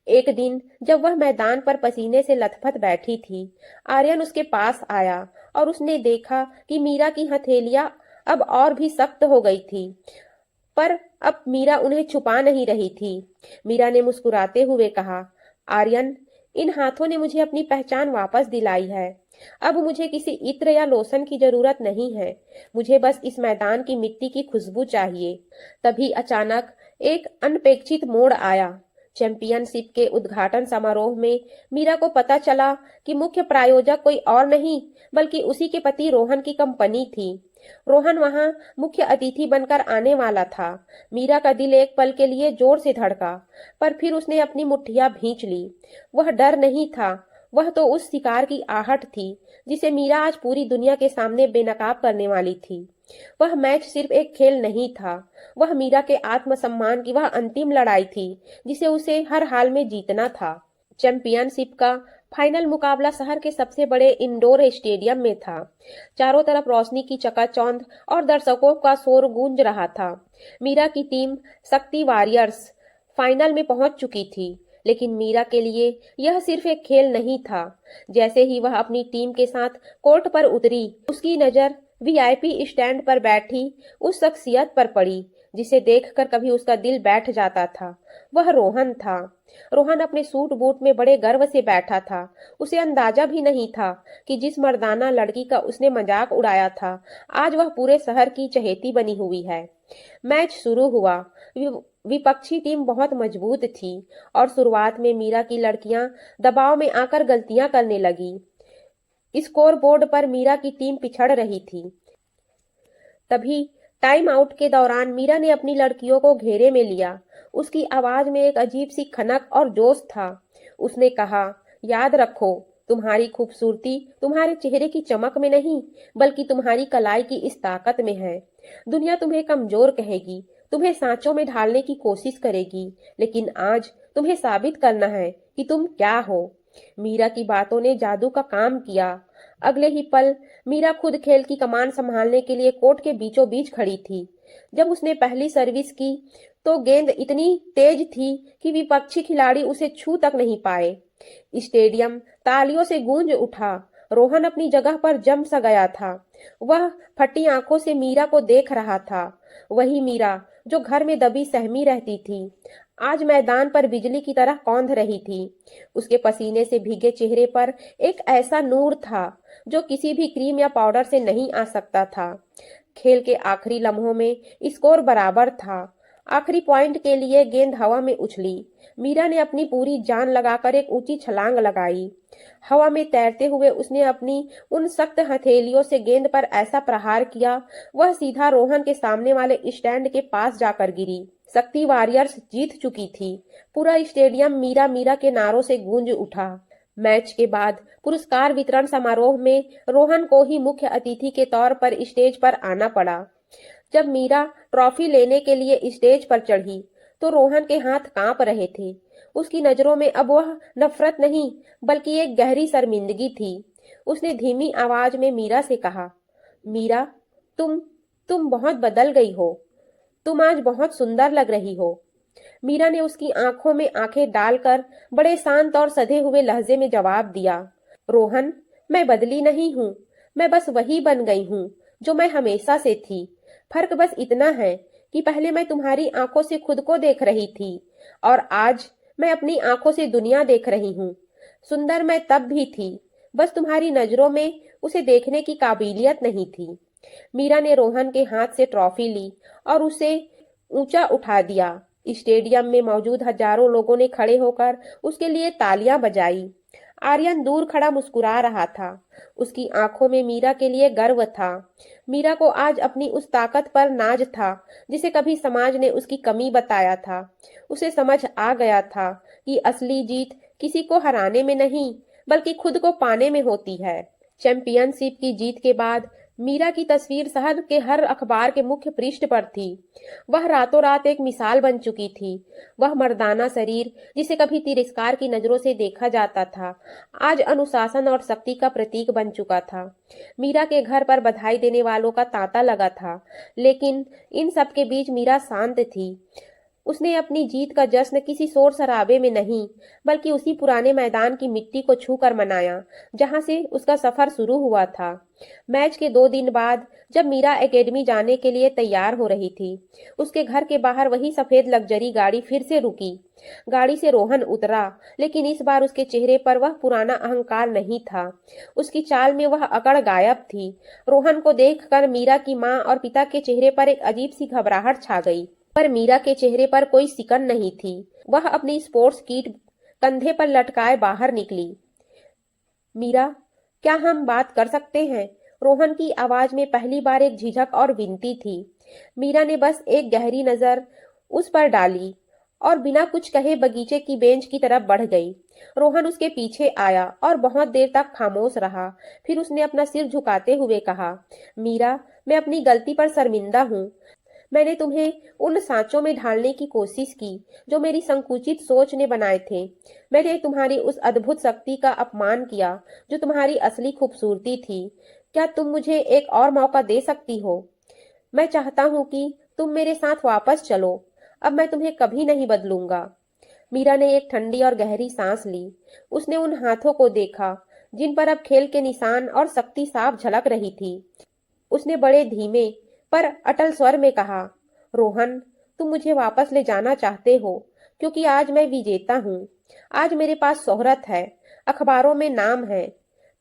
एक दिन जब वह मैदान पर पसीने से लथपथ बैठी थी, आर्यन उसके पास आया और उसने देखा कि मीरा की हथेलियां अब और भी सख्त हो गई थी, पर अब मीरा उन्हें छुपा नहीं रही थी। मीरा ने मुस्कुराते हुए कहा, आर्यन, इन हाथों ने मुझे अपनी पहचान वापस दिलाई है। अब मुझे किसी इत्र या लोशन की जरूरत नहीं है। मुझे बस इस मैदान की मिट्टी की खुशबू चाहिए। तभी अचानक एक अनपेक्षित मोड़ आया। चैंपियनशिप के उद्घाटन समारोह में मीरा को पता चला कि मुख्य प्रायोजक कोई और नहीं, बल्कि उसी के पति रोहन की कंपनी थी। रोहन वहां मुख्य अतिथि बनकर आने वाला था। मीरा का दिल एक पल के लिए जोर से धड़का, पर फिर उसने अपनी मुट्ठियां भींच ली। वह डर नहीं था, वह तो उस शिकार की आहट थी जिसे मीरा आज पूरी दुनिया के सामने बेनकाब करने वाली थी। वह मैच सिर्फ एक खेल नहीं था, वह मीरा के आत्मसम्मान की वह अंतिम लड़ाई थी जिसे उसे हर हाल में जीतना था। चैंपियनशिप का फाइनल मुकाबला शहर के सबसे बड़े इंडोर स्टेडियम में था। चारों तरफ रोशनी की चकाचौंध और दर्शकों का शोर गूंज रहा था। मीरा की टीम शक्ति वॉरियर्स फाइनल में पहुंच चुकी थी, लेकिन मीरा के लिए यह सिर्फ एक खेल नहीं था। जैसे ही वह अपनी टीम के साथ कोर्ट पर उतरी, उसकी नजर वीआईपी स्टैंड पर बैठी उस शख्सियत पर पड़ी जिसे देखकर कभी उसका दिल बैठ जाता था। वह रोहन था। रोहन अपने सूट बूट में बड़े गर्व से बैठा था। उसे अंदाजा भी नहीं था कि जिस मर्दाना लड़की का उसने मजाक उड़ाया था, आज वह पूरे शहर की चहेती बनी हुई है। मैच शुरू हुआ। विपक्षी टीम बहुत मजबूत थी और शुरुआत में मीरा की लड़कियां दबाव में आकर गलतियां करने लगी। स्कोर बोर्ड पर मीरा की टीम पिछड़ रही थी। तभी टाइम आउट के दौरान मीरा ने अपनी लड़कियों को घेरे में लिया। उसकी आवाज में एक अजीब सी खनक और जोश था। उसने कहा, याद रखो, तुम्हारी खूबसूरती तुम्हारे चेहरे की चमक में नहीं, बल्कि तुम्हारी कलाई की इस ताकत में है। दुनिया तुम्हें कमजोर कहेगी, तुम्हें सांचों में ढालने की कोशिश करेगी, लेकिन आज तुम्हें साबित करना है कि तुम क्या हो। मीरा की बातों ने जादू का काम किया। अगले ही पल मीरा खुद खेल की कमान संभालने के लिए कोर्ट के बीचों बीच खड़ी थी। जब उसने पहली सर्विस की तो गेंद इतनी तेज थी कि विपक्षी खिलाड़ी उसे छू तक नहीं पाए। स्टेडियम तालियों से गूंज उठा। रोहन अपनी जगह पर जम सा गया था। वह फटी आंखों से मीरा को देख रहा था। वही मीरा जो घर में दबी सहमी रहती थी, आज मैदान पर बिजली की तरह कौंध रही थी। उसके पसीने से भीगे चेहरे पर एक ऐसा नूर था जो किसी भी क्रीम या पाउडर से नहीं आ सकता था। खेल के आखिरी लम्हों में स्कोर बराबर था। आखिरी पॉइंट के लिए गेंद हवा में उछली। मीरा ने अपनी पूरी जान लगाकर एक ऊंची छलांग लगाई। हवा में तैरते हुए उसने अपनी उन सख्त हथेलियों से गेंद पर ऐसा प्रहार किया, वह सीधा रोहन के सामने वाले स्टैंड के पास जाकर गिरी। शक्ति वॉरियर्स जीत चुकी थी। पूरा स्टेडियम मीरा मीरा के नारों से गूंज उठा। मैच के बाद पुरस्कार वितरण समारोह में रोहन को ही मुख्य अतिथि के तौर पर स्टेज पर आना पड़ा। जब मीरा ट्रॉफी लेने के लिए स्टेज पर चढ़ी तो रोहन के हाथ कांप रहे थे। उसकी नजरों में अब वह नफरत नहीं बल्कि एक गहरी शर्मिंदगी थी। उसने धीमी आवाज में मीरा से कहा, मीरा, तुम तुम बहुत बदल गई हो। तुम आज बहुत सुंदर लग रही हो। मीरा ने उसकी आंखों में आंखें डालकर बड़े शांत और सधे हुए लहजे में जवाब दिया, रोहन, मैं बदली नहीं हूँ। मैं बस वही बन गई हूँ जो मैं हमेशा से थी। फर्क बस इतना है कि पहले मैं तुम्हारी आंखों से खुद को देख रही थी और आज मैं अपनी आंखों से दुनिया देख रही हूँ। सुंदर मैं तब भी थी, बस तुम्हारी नजरों में उसे देखने की काबिलियत नहीं थी। मीरा ने रोहन के हाथ से ट्रॉफी ली और उसे ऊंचा उठा दिया। स्टेडियम में मौजूद हजारों लोगों ने खड़े होकर उसके लिए तालियां बजाई। आर्यन दूर खड़ा मुस्कुरा रहा था। उसकी आंखों में मीरा के लिए गर्व था। मीरा को आज अपनी उस ताकत पर नाज था जिसे कभी समाज ने उसकी कमी बताया था। उसे समझ आ गया था कि असली जीत किसी को हराने में नहीं बल्कि खुद को पाने में होती है। चैंपियनशिप की जीत के बाद मीरा की तस्वीर शहर के हर अखबार के मुख्य पृष्ठ पर थी। वह रातों रात एक मिसाल बन चुकी थी। वह मर्दाना शरीर जिसे कभी तिरस्कार की नजरों से देखा जाता था, आज अनुशासन और शक्ति का प्रतीक बन चुका था। मीरा के घर पर बधाई देने वालों का तांता लगा था, लेकिन इन सब के बीच मीरा शांत थी। उसने अपनी जीत का जश्न किसी शोर शराबे में नहीं बल्कि उसी पुराने मैदान की मिट्टी को छूकर मनाया जहां से उसका सफर शुरू हुआ था। मैच के 2 दिन बाद जब मीरा एकेडमी जाने के लिए तैयार हो रही थी, उसके घर के बाहर वही सफेद लग्जरी गाड़ी फिर से रुकी। गाड़ी से रोहन उतरा, लेकिन इस बार उसके चेहरे पर वह पुराना अहंकार नहीं था। उसकी चाल में वह अकड़ गायब थी। रोहन को देखकर मीरा की माँ और पिता के चेहरे पर एक अजीब सी घबराहट छा गई, पर मीरा के चेहरे पर कोई सिकन नहीं थी। वह अपनी स्पोर्ट्स किट कंधे पर लटकाए बाहर निकली। मीरा, क्या हम बात कर सकते हैं? रोहन की आवाज में पहली बार एक झिझक और विनती थी। मीरा ने बस एक गहरी नजर उस पर डाली और बिना कुछ कहे बगीचे की बेंच की तरफ बढ़ गई। रोहन उसके पीछे आया और बहुत देर तक खामोश रहा। फिर उसने अपना सिर झुकाते हुए कहा, मीरा, मैं अपनी गलती पर शर्मिंदा हूँ। मैंने तुम्हें उन सांचों में ढालने की कोशिश की जो मेरी संकुचित सोच ने बनाए थे। मैंने तुम्हारी उस अद्भुत शक्ति का अपमान किया जो तुम्हारी असली खूबसूरती थी। क्या तुम मुझे एक और मौका दे सकती हो? मैं चाहता हूँ कि तुम मेरे साथ वापस चलो। अब मैं तुम्हें कभी नहीं बदलूंगा। मीरा ने एक ठंडी और गहरी सांस ली। उसने उन हाथों को देखा जिन पर अब खेल के निशान और शक्ति साफ झलक रही थी। उसने बड़े धीमे पर अटल स्वर में कहा, रोहन, तुम मुझे वापस ले जाना चाहते हो क्योंकि आज मैं विजेता हूँ। आज मेरे पास शोहरत है, अखबारों में नाम है।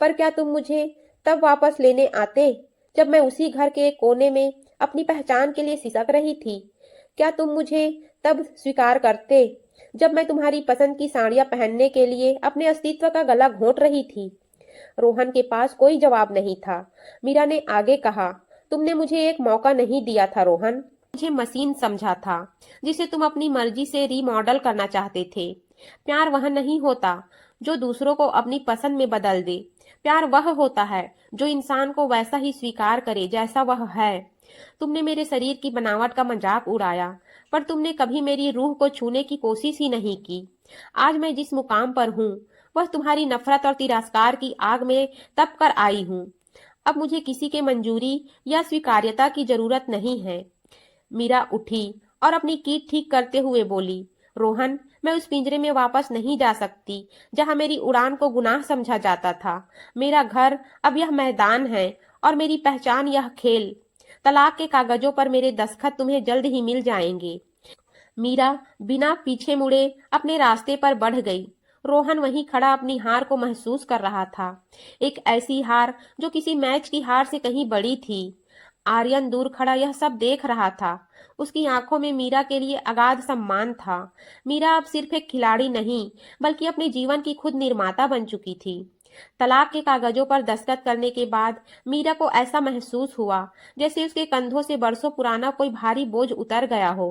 पर क्या तुम मुझे तब वापस लेने आते जब मैं उसी घर के एक कोने में अपनी पहचान के लिए सिसक रही थी? क्या तुम मुझे तब स्वीकार करते जब मैं तुम्हारी पसंद की साड़ियां पहनने के लिए अपने अस्तित्व का गला घोंट रही थी? रोहन के पास कोई जवाब नहीं था। मीरा ने आगे कहा, तुमने मुझे एक मौका नहीं दिया था रोहन। मुझे मशीन समझा था जिसे तुम अपनी मर्जी से रीमॉडल करना चाहते थे। प्यार वह नहीं होता जो दूसरों को अपनी पसंद में बदल दे। प्यार वह होता है जो इंसान को वैसा ही स्वीकार करे जैसा वह है। तुमने मेरे शरीर की बनावट का मजाक उड़ाया, पर तुमने कभी मेरी रूह को छूने की कोशिश ही नहीं की। आज मैं जिस मुकाम पर हूँ वह तुम्हारी नफरत और तिरस्कार की आग में तप कर आई हूँ। अब मुझे किसी के मंजूरी या स्वीकार्यता की जरूरत नहीं है। मीरा उठी और अपनी कीट ठीक करते हुए बोली, रोहन, मैं उस पिंजरे में वापस नहीं जा सकती जहां मेरी उड़ान को गुनाह समझा जाता था। मेरा घर अब यह मैदान है और मेरी पहचान यह खेल। तलाक के कागजों पर मेरे दस्तखत तुम्हें जल्द ही मिल जाएंगे। मीरा बिना पीछे मुड़े अपने रास्ते पर बढ़ गई। रोहन वहीं खड़ा अपनी हार को महसूस कर रहा था, एक ऐसी हार जो किसी मैच की हार से कहीं बड़ी थी। आर्यन दूर खड़ा यह सब देख रहा था। उसकी आंखों में मीरा के लिए अगाध सम्मान था। मीरा अब सिर्फ एक खिलाड़ी नहीं बल्कि अपने जीवन की खुद निर्माता बन चुकी थी। तलाक के कागजों पर दस्तखत करने के बाद मीरा को ऐसा महसूस हुआ जैसे उसके कंधों से बरसों पुराना कोई भारी बोझ उतर गया हो।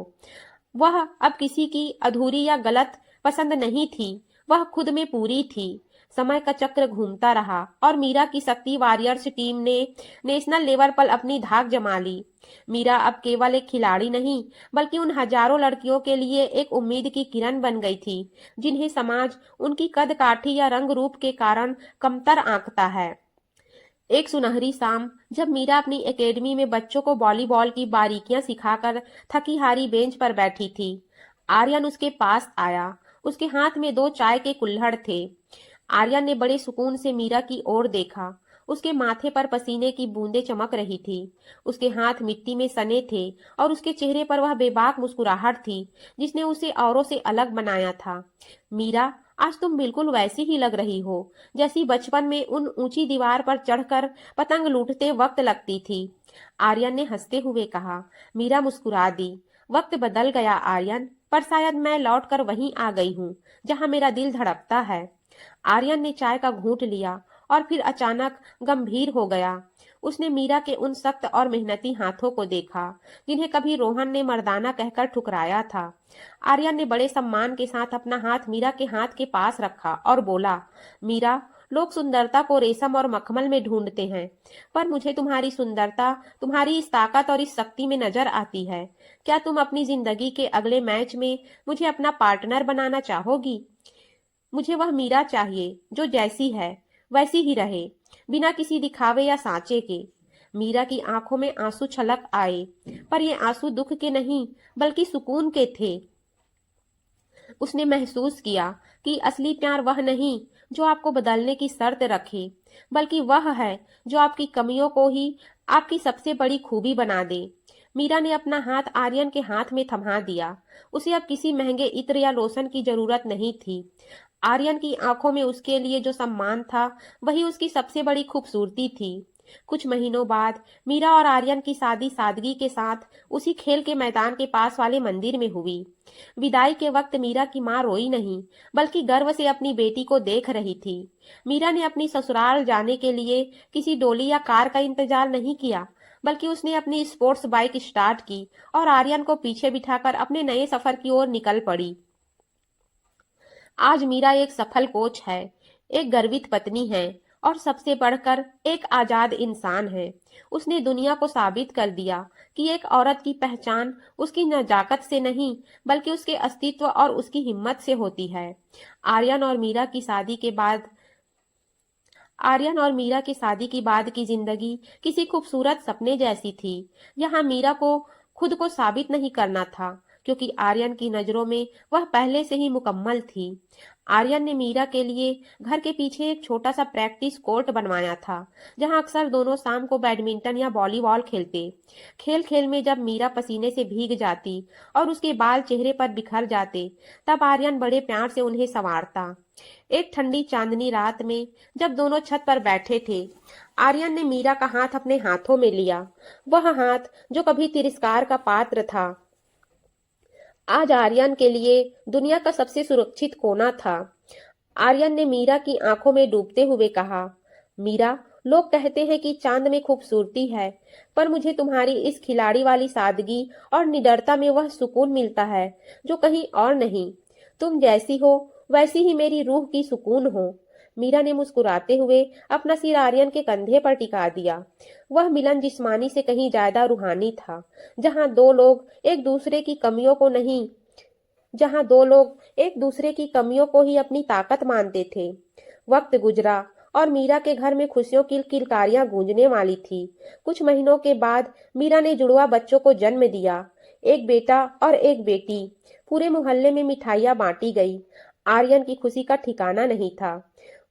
वह अब किसी की अधूरी या गलत पसंद नहीं थी, वह खुद में पूरी थी। समय का चक्र घूमता रहा और मीरा की शक्ति वॉरियर्स टीम ने नेशनल लेवल पर अपनी धाक जमा ली। मीरा अब केवल एक खिलाड़ी नहीं, बल्कि उन हजारों लड़कियों के लिए एक उम्मीद की किरण बन गई थी, जिन्हें समाज उनकी कद काठी या रंग रूप के कारण कमतर आंकता है। एक सुनहरी शाम, जब मीरा अपनी एकेडमी में बच्चों को वॉलीबॉल की बारीकियां सिखाकर थकी हारी बेंच पर बैठी थी, आर्यन उसके पास आया। उसके हाथ में 2 चाय के कुल्हड़ थे। आर्यन ने बड़े सुकून से मीरा की ओर देखा। उसके माथे पर पसीने की बूंदें चमक रही थी। उसके हाथ मिट्टी में सने थे और उसके चेहरे पर वह बेबाक मुस्कुराहट थी जिसने उसे औरों से अलग बनाया था। मीरा, आज तुम बिल्कुल वैसी ही लग रही हो जैसी बचपन में उन ऊंची दीवार पर चढ़कर पतंग लूटते वक्त लगती थी, आर्यन ने हंसते हुए कहा। मीरा मुस्कुरा दी। वक्त बदल गया आर्यन, पर शायद मैं लौट कर वहीं आ गई हूँ जहाँ मेरा दिल धड़कता है। आर्यन ने चाय का घूंट लिया और फिर अचानक गंभीर हो गया। उसने मीरा के उन सख्त और मेहनती हाथों को देखा जिन्हें कभी रोहन ने मर्दाना कहकर ठुकराया था। आर्यन ने बड़े सम्मान के साथ अपना हाथ मीरा के हाथ के पास रखा और बोला, मीरा, लोग सुंदरता को रेशम और मखमल में ढूंढते हैं, पर मुझे तुम्हारी सुंदरता, तुम्हारी इस ताकत और इस शक्ति में नजर आती है। क्या तुम अपनी जिंदगी के अगले मैच में मुझे अपना पार्टनर बनाना चाहोगी? मुझे वह मीरा चाहिए जो जैसी है वैसी ही रहे, बिना किसी दिखावे या सांचे के। मीरा की आंखों में आंसू छलक आए, पर ये आंसू दुख के नहीं बल्कि सुकून के थे। उसने महसूस किया कि असली प्यार वह नहीं जो आपको बदलने की शर्त रखे, बल्कि वह है जो आपकी कमियों को ही आपकी सबसे बड़ी खूबी बना दे। मीरा ने अपना हाथ आर्यन के हाथ में थमा दिया। उसे अब किसी महंगे इत्र या लोशन की जरूरत नहीं थी। आर्यन की आंखों में उसके लिए जो सम्मान था, वही उसकी सबसे बड़ी खूबसूरती थी। कुछ महीनों बाद मीरा और आर्यन की शादी सादगी के साथ उसी खेल के मैदान के पास वाले मंदिर में हुई। विदाई के वक्त मीरा की मां रोई नहीं, बल्कि गर्व से अपनी बेटी को देख रही थी। मीरा ने अपनी ससुराल जाने के लिए किसी डोली या कार का इंतजार नहीं किया, बल्कि उसने अपनी स्पोर्ट्स बाइक स्टार्ट की और आर्यन को पीछे बिठाकर अपने नए सफर की ओर निकल पड़ी। आज मीरा एक सफल कोच है, एक गर्वित पत्नी है और सबसे बढ़कर एक आजाद इंसान है। उसने दुनिया को साबित कर दिया कि एक औरत की पहचान उसकी नजाकत से नहीं, बल्कि उसके अस्तित्व और उसकी हिम्मत से होती है। आर्यन और मीरा की शादी के बाद आर्यन और मीरा की शादी की बाद की जिंदगी किसी खूबसूरत सपने जैसी थी। यहाँ मीरा को खुद को साबित नहीं करना था, क्योंकि आर्यन की नजरों में वह पहले से ही मुकम्मल थी। आर्यन ने मीरा के लिए घर के पीछे एक छोटा सा प्रैक्टिस कोर्ट बनवाया था, जहां अक्सर दोनों शाम को बैडमिंटन या वॉलीबॉल खेलते। खेल खेल में जब मीरा पसीने से भीग जाती और उसके बाल चेहरे पर बिखर जाते, तब आर्यन बड़े प्यार से उन्हें संवारता। एक ठंडी चांदनी रात में जब दोनों छत पर बैठे थे, आर्यन ने मीरा का हाथ अपने हाथों में लिया। वह हाथ जो कभी तिरस्कार का पात्र था, आज आर्यन के लिए दुनिया का सबसे सुरक्षित कोना था। आर्यन ने मीरा की आंखों में डूबते हुए कहा, मीरा, लोग कहते हैं कि चांद में खूबसूरती है, पर मुझे तुम्हारी इस खिलाड़ी वाली सादगी और निडरता में वह सुकून मिलता है जो कहीं और नहीं। तुम जैसी हो वैसी ही मेरी रूह की सुकून हो। मीरा ने मुस्कुराते हुए अपना सिर आर्यन के कंधे पर टिका दिया। वह मिलन जिस्मानी से कहीं ज्यादा रूहानी था, जहां दो लोग एक दूसरे की कमियों को नहीं जहां दो लोग एक दूसरे की कमियों को ही अपनी ताकत मानते थे। वक्त गुजरा और मीरा के घर में खुशियों की किलकारियां गूंजने वाली थी। कुछ महीनों के बाद मीरा ने जुड़वा बच्चों को जन्म दिया, एक बेटा और एक बेटी। पूरे मोहल्ले में मिठाइयां बांटी गई। आर्यन की खुशी का ठिकाना नहीं था।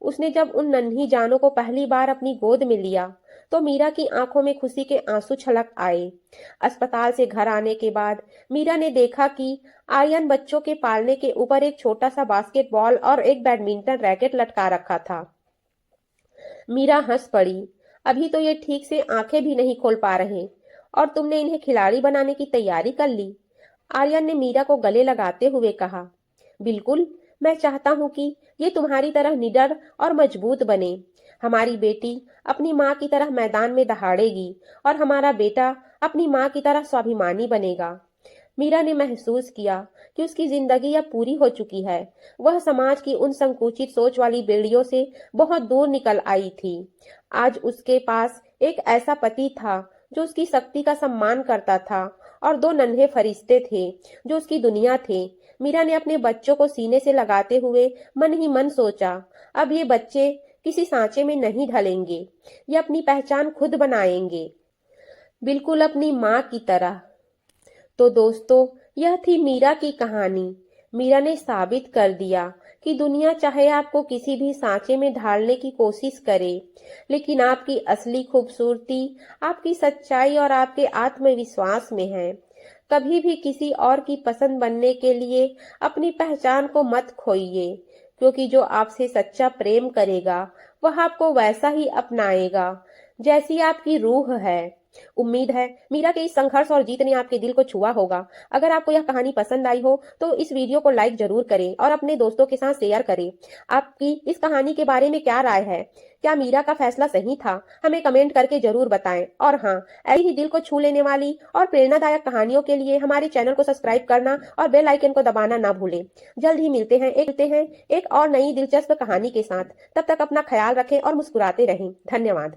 उसने जब उन नन्ही जानों को पहली बार अपनी गोद में लिया, तो मीरा की आंखों में खुशी के आंसू छलक आए। अस्पताल से घर आने के बाद मीरा ने देखा कि आर्यन बच्चों के पालने के ऊपर एक छोटा सा बास्केटबॉल और एक बैडमिंटन रैकेट लटका रखा था। मीरा हंस पड़ी। अभी तो ये ठीक से आंखें भी नहीं खोल पा रहे, और तुमने इन्हें खिलाड़ी बनाने की तैयारी कर ली। आर्यन ने मीरा को गले लगाते हुए कहा, बिल्कुल, मैं चाहता हूँ कि ये तुम्हारी तरह निडर और मजबूत बने। हमारी बेटी अपनी माँ की तरह मैदान में दहाड़ेगी और हमारा बेटा अपनी माँ की तरह स्वाभिमानी बनेगा। मीरा ने महसूस किया कि उसकी जिंदगी अब पूरी हो चुकी है। वह समाज की उन संकुचित सोच वाली बेड़ियों से बहुत दूर निकल आई थी। आज उसके पास एक ऐसा पति था जो उसकी शक्ति का सम्मान करता था, और दो नन्हे फरिश्ते थे जो उसकी दुनिया थे। मीरा ने अपने बच्चों को सीने से लगाते हुए मन ही मन सोचा, अब ये बच्चे किसी सांचे में नहीं ढलेंगे, ये अपनी पहचान खुद बनाएंगे, बिल्कुल अपनी माँ की तरह। तो दोस्तों, यह थी मीरा की कहानी। मीरा ने साबित कर दिया कि दुनिया चाहे आपको किसी भी सांचे में ढालने की कोशिश करे, लेकिन आपकी असली खूबसूरती आपकी सच्चाई और आपके आत्मविश्वास में है। कभी भी किसी और की पसंद बनने के लिए अपनी पहचान को मत खोइए, क्योंकि जो आपसे सच्चा प्रेम करेगा वह आपको वैसा ही अपनाएगा जैसी आपकी रूह है। उम्मीद है मीरा के इस संघर्ष और जीत ने आपके दिल को छुआ होगा। अगर आपको यह कहानी पसंद आई हो तो इस वीडियो को लाइक जरूर करें और अपने दोस्तों के साथ शेयर करें। आपकी इस कहानी के बारे में क्या राय है? क्या मीरा का फैसला सही था? हमें कमेंट करके जरूर बताएं। और हाँ, ऐसी ही दिल को छू लेने वाली और प्रेरणादायक कहानियों के लिए हमारे चैनल को सब्सक्राइब करना और बेल आइकन को दबाना ना भूलें। जल्द ही मिलते हैं एक और नई दिलचस्प कहानी के साथ। तब तक अपना ख्याल रखें और मुस्कुराते रहें। धन्यवाद।